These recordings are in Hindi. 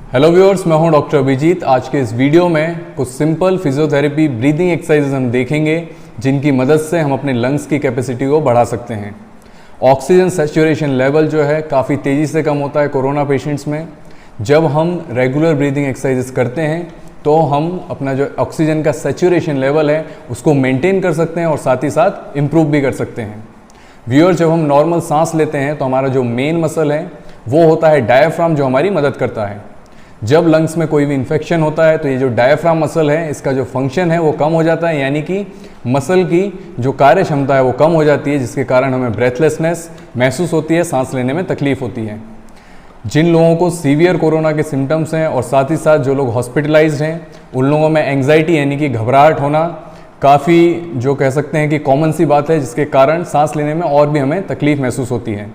हेलो व्यूअर्स, मैं हूं डॉक्टर अभिजीत। आज के इस वीडियो में कुछ सिंपल फिजियोथेरेपी ब्रीदिंग एक्सरसाइजेज हम देखेंगे जिनकी मदद से हम अपने लंग्स की कैपेसिटी को बढ़ा सकते हैं। ऑक्सीजन सैचुरेशन लेवल जो है काफ़ी तेज़ी से कम होता है कोरोना पेशेंट्स में। जब हम रेगुलर ब्रीदिंग एक्सरसाइजेज करते हैं तो हम अपना जो ऑक्सीजन का सैचुरेशन लेवल है उसको मेंटेन कर सकते हैं और साथ ही साथ इम्प्रूव भी कर सकते हैं। व्यूअर, जब हम नॉर्मल सांस लेते हैं तो हमारा जो मेन मसल है वो होता है डायफ्राम, जो हमारी मदद करता है। जब लंग्स में कोई भी इन्फेक्शन होता है तो ये जो डायफ्राम मसल है इसका जो फंक्शन है वो कम हो जाता है, यानी कि मसल की जो कार्य क्षमता है वो कम हो जाती है, जिसके कारण हमें ब्रेथलेसनेस महसूस होती है, सांस लेने में तकलीफ होती है। जिन लोगों को सीवियर कोरोना के सिम्टम्स हैं और साथ ही साथ जो लोग हॉस्पिटलाइज्ड हैं उन लोगों में एंग्जाइटी यानी कि घबराहट होना काफ़ी जो कह सकते हैं कि कॉमन सी बात है, जिसके कारण सांस लेने में और भी हमें तकलीफ महसूस होती है।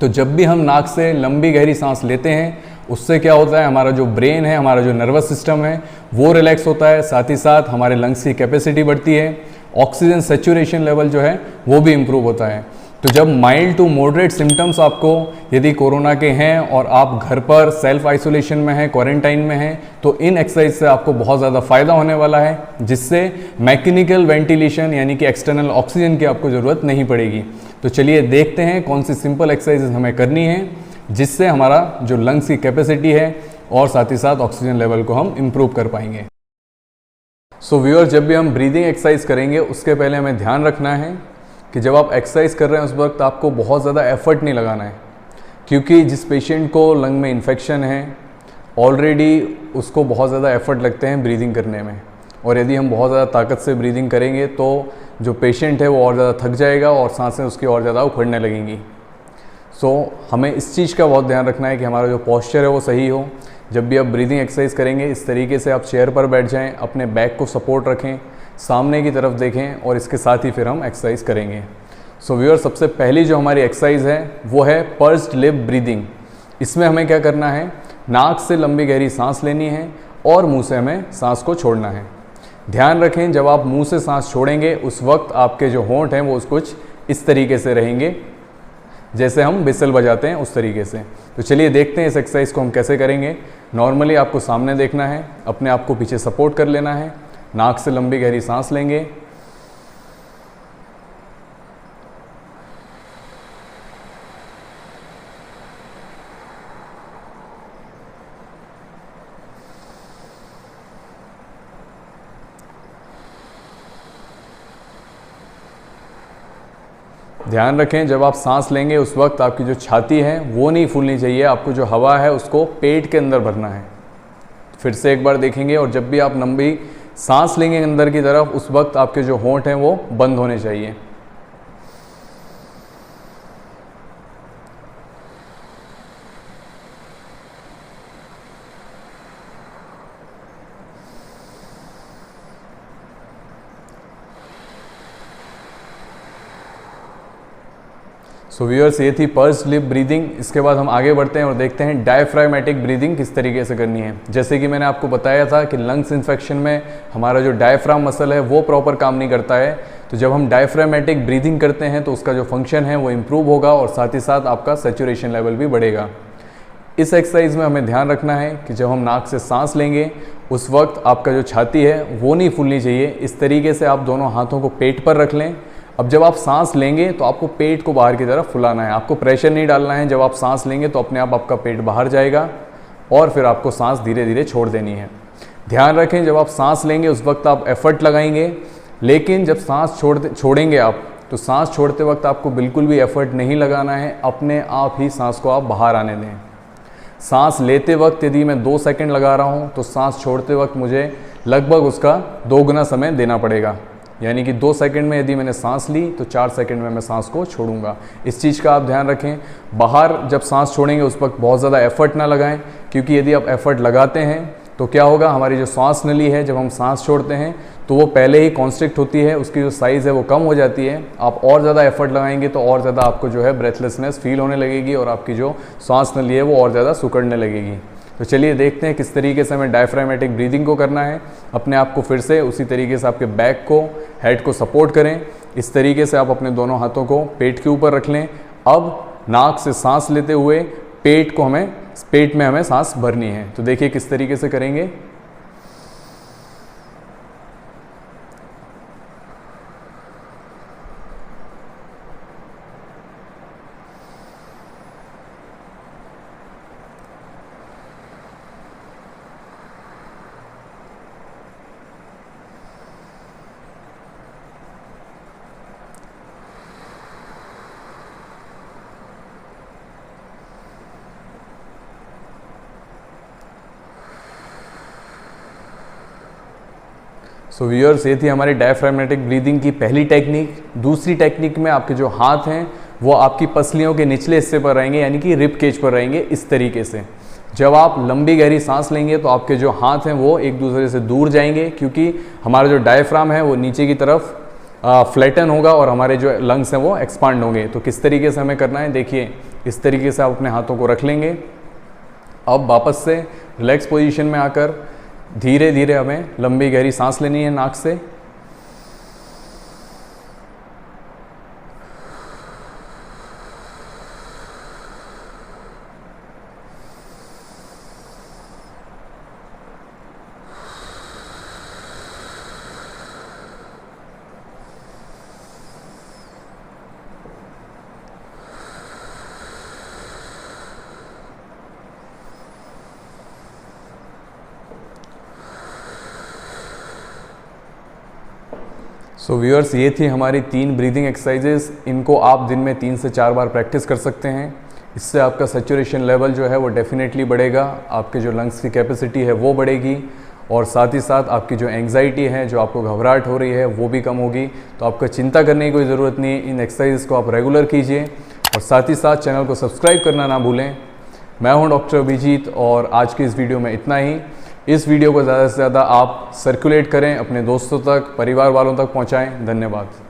तो जब भी हम नाक से लंबी गहरी सांस लेते हैं उससे क्या होता है, हमारा जो ब्रेन है, हमारा जो नर्वस सिस्टम है वो रिलैक्स होता है, साथ ही साथ हमारे लंग्स की कैपेसिटी बढ़ती है, ऑक्सीजन सैचुरेशन लेवल जो है वो भी इम्प्रूव होता है। तो जब माइल्ड टू मॉडरेट सिम्टम्स आपको यदि कोरोना के हैं और आप घर पर सेल्फ आइसोलेशन में हैं, क्वारंटाइन में हैं, तो इन एक्सरसाइज से आपको बहुत ज़्यादा फ़ायदा होने वाला है, जिससे मैकेनिकल वेंटिलेशन यानी कि एक्सटर्नल ऑक्सीजन की आपको ज़रूरत नहीं पड़ेगी। तो चलिए देखते हैं कौन सी सिंपल एक्सरसाइजेज हमें करनी है जिससे हमारा जो लंग्स की कैपेसिटी है और साथ ही साथ ऑक्सीजन लेवल को हम इम्प्रूव कर पाएंगे। सो व्यूअर, जब भी हम ब्रीदिंग एक्सरसाइज करेंगे उसके पहले हमें ध्यान रखना है कि जब आप एक्सरसाइज कर रहे हैं उस वक्त आपको बहुत ज़्यादा एफर्ट नहीं लगाना है, क्योंकि जिस पेशेंट को लंग में इन्फेक्शन है ऑलरेडी उसको बहुत ज़्यादा एफर्ट लगते हैं ब्रीदिंग करने में, और यदि हम बहुत ज़्यादा ताकत से ब्रीदिंग करेंगे तो जो पेशेंट है वो और ज़्यादा थक जाएगा और सांसें उसकी और ज़्यादा उखड़ने लगेंगी। सो हमें इस चीज़ का बहुत ध्यान रखना है कि हमारा जो पोस्चर है वो सही हो। जब भी आप ब्रीदिंग एक्सरसाइज करेंगे इस तरीके से आप चेयर पर बैठ जाएं, अपने बैक को सपोर्ट रखें, सामने की तरफ देखें और इसके साथ ही फिर हम एक्सरसाइज करेंगे। सो व्यूअर, सबसे पहली जो हमारी एक्सरसाइज है वो है पर्स्ड लिप ब्रीदिंग। इसमें हमें क्या करना है, नाक से लंबी गहरी सांस लेनी है और मुँह से हमें सांस को छोड़ना है। ध्यान रखें, जब आप मुँह से सांस छोड़ेंगे उस वक्त आपके जो होंठ हैं वो कुछ इस तरीके से रहेंगे, जैसे हम बिसल बजाते हैं उस तरीके से। तो चलिए देखते हैं इस एक्सरसाइज को हम कैसे करेंगे। नॉर्मली आपको सामने देखना है, अपने आप को पीछे सपोर्ट कर लेना है, नाक से लंबी गहरी सांस लेंगे, ध्यान रखें जब आप सांस लेंगे उस वक्त आपकी जो छाती है वो नहीं फूलनी चाहिए, आपको जो हवा है उसको पेट के अंदर भरना है। फिर से एक बार देखेंगे, और जब भी आप लंबी सांस लेंगे अंदर की तरफ उस वक्त आपके जो होंठ हैं वो बंद होने चाहिए। सो व्यूअर्स, ये थी पर्स्ड लिप ब्रीदिंग। इसके बाद हम आगे बढ़ते हैं और देखते हैं डायफ्रामेटिक ब्रीदिंग किस तरीके से करनी है। जैसे कि मैंने आपको बताया था कि लंग्स इन्फेक्शन में हमारा जो डायफ्राम मसल है वो प्रॉपर काम नहीं करता है, तो जब हम डायफ्रामेटिक ब्रीदिंग करते हैं तो उसका जो फंक्शन है वो इम्प्रूव होगा और साथ ही साथ आपका सैचुरेशन लेवल भी बढ़ेगा। इस एक्सरसाइज में हमें ध्यान रखना है कि जब हम नाक से सांस लेंगे उस वक्त आपका जो छाती है वो नहीं फूलनी चाहिए। इस तरीके से आप दोनों हाथों को पेट पर रख लें। अब जब आप सांस लेंगे तो आपको पेट को बाहर की तरफ फुलाना है, आपको प्रेशर नहीं डालना है। जब आप सांस लेंगे तो अपने आप आपका पेट बाहर जाएगा और फिर आपको सांस धीरे धीरे छोड़ देनी है। ध्यान रखें, जब आप सांस लेंगे उस वक्त आप एफर्ट लगाएंगे, लेकिन जब सांस छोड़ेंगे आप तो सांस छोड़ते वक्त आपको बिल्कुल भी एफर्ट नहीं लगाना है, अपने आप ही सांस को आप बाहर आने दें। सांस लेते वक्त यदि मैं 2 सेकंड लगा रहा हूँ तो सांस छोड़ते वक्त मुझे लगभग उसका 2 गुना समय देना पड़ेगा, यानी कि 2 सेकंड में यदि मैंने सांस ली तो 4 सेकंड में मैं सांस को छोड़ूंगा। इस चीज़ का आप ध्यान रखें। बाहर जब सांस छोड़ेंगे उस वक्त बहुत ज़्यादा एफर्ट ना लगाएं, क्योंकि यदि आप एफर्ट लगाते हैं तो क्या होगा, हमारी जो सांस नली है जब हम सांस छोड़ते हैं तो वो पहले ही कॉन्स्ट्रिक्ट होती है, उसकी जो साइज़ है वो कम हो जाती है। आप और ज़्यादा एफर्ट लगाएंगे तो और ज़्यादा आपको जो है ब्रेथलेसनेस फील होने लगेगी और आपकी जो सांस नली है वो और ज़्यादा सिकुड़ने लगेगी। तो चलिए देखते हैं किस तरीके से हमें डायफ्रामेटिक ब्रीदिंग को करना है। अपने आप को फिर से उसी तरीके से आपके बैक को, हेड को सपोर्ट करें। इस तरीके से आप अपने दोनों हाथों को पेट के ऊपर रख लें। अब नाक से सांस लेते हुए पेट को हमें पेट में हमें सांस भरनी है। तो देखिए किस तरीके से करेंगे। सो व्यूअर्स, ये थी हमारी डायफ्रागमेटिक ब्रीदिंग की पहली टेक्निक। दूसरी टेक्निक में आपके जो हाथ हैं वो आपकी पसलियों के निचले हिस्से पर रहेंगे, यानी कि रिब केज पर रहेंगे इस तरीके से। जब आप लंबी गहरी सांस लेंगे तो आपके जो हाथ हैं वो एक दूसरे से दूर जाएंगे, क्योंकि हमारा जो डायफ्राम है वो नीचे की तरफ फ्लैटन होगा और हमारे जो लंग्स हैं वो एक्सपांड होंगे। तो किस तरीके से हमें करना है, देखिए इस तरीके से आप अपने हाथों को रख लेंगे। अब वापस से रिलैक्स पोजीशन में आकर धीरे धीरे हमें लंबी गहरी सांस लेनी है नाक से। सो व्यूअर्स, ये थी हमारी 3 ब्रीदिंग एक्सरसाइजेस। इनको आप दिन में 3 से 4 बार प्रैक्टिस कर सकते हैं। इससे आपका सैचुरेशन लेवल जो है वो डेफिनेटली बढ़ेगा, आपके जो लंग्स की कैपेसिटी है वो बढ़ेगी, और साथ ही साथ आपकी जो एंग्जाइटी है, जो आपको घबराहट हो रही है, वो भी कम होगी। तो आपको चिंता करने की कोई ज़रूरत नहीं है। इन एक्सरसाइज को आप रेगुलर कीजिए और साथ ही साथ चैनल को सब्सक्राइब करना ना भूलें। मैं हूँ डॉक्टर अभिजीत और आज की इस वीडियो में इतना ही। इस वीडियो को ज़्यादा से ज़्यादा आप सर्कुलेट करें, अपने दोस्तों तक, परिवार वालों तक पहुँचाएँ। धन्यवाद।